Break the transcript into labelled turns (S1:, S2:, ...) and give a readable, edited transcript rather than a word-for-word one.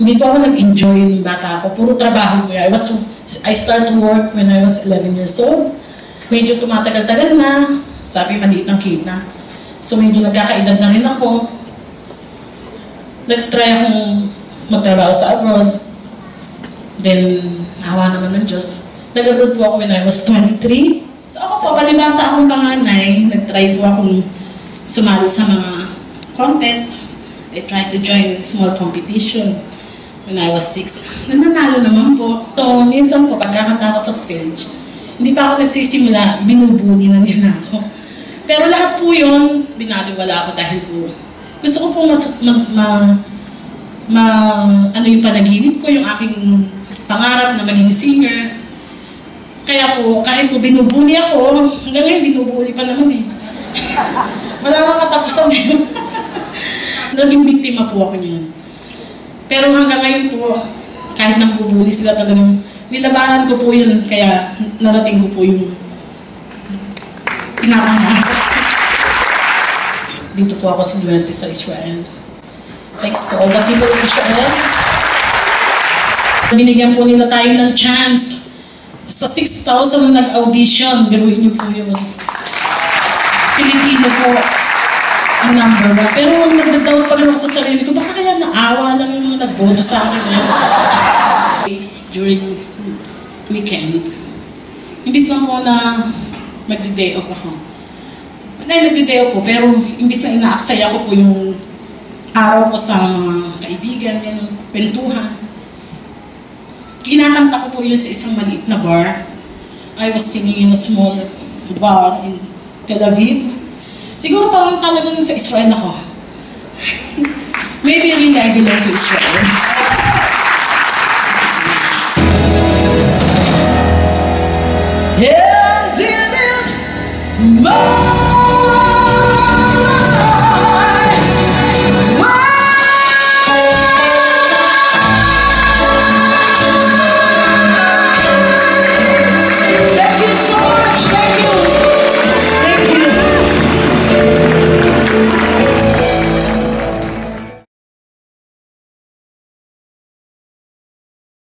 S1: Hindi po ako nag-enjoy ng bata ako. Puro trabaho ko. I started work when I was 11 years old. Medyo tumatagal-tagal na. Sabi, maliit ang kita. So medyo nagkakaedad na rin ako. Nag-try akong magtrabaho sa abroad. Then, awa naman ng Diyos. Nag-abroad po ako when I was 23. So ako po, palibasa akong panganay, nag-try po akong sumali sa mga contest. I tried to join small competition when I was 6. Nananalo naman po. So, minsan po, pagkakanta ako sa stage, hindi pa ako nagsisimula, binubuli na nila ako. Pero lahat po yun, binaliwala ako dahil po, gusto ko po ano yung panaginip ko, yung aking pangarap na maging singer. Kaya po, kahit po binubuli ako, hanggang ngayon binubuli pa naman eh. Wala nang katapusan yun. Naging biktima po ako niyan. Pero hanggang ngayon po, kahit nang bubuli sila talagang, nilabanan ko po yun, kaya narating ko po yung pinapangarap. Dito po ako sinuwerte sa Israel. Thanks to all the people of Israel. Binigyan po nila tayo ng chance sa 6,000 na nag-audition. Biruin niyo po yun. Pilipino po ang number 1. Pero nagdadoubt pa rin ako sa sarili ko, baka kaya naawa lang yung mga nagboto sa akin. During weekend, imbis lang po na magdi-day off ako. Nagdi-day off po, pero imbis na inaaksaya ko po yung araw ko sa mga kaibigan, yung kwentuhan. Kinakanta ko po yun sa isang maliit na bar. I was singing in a small bar in Tel Aviv. Siguro parang talagang sa Israel ako. Maybe really I belong to Israel.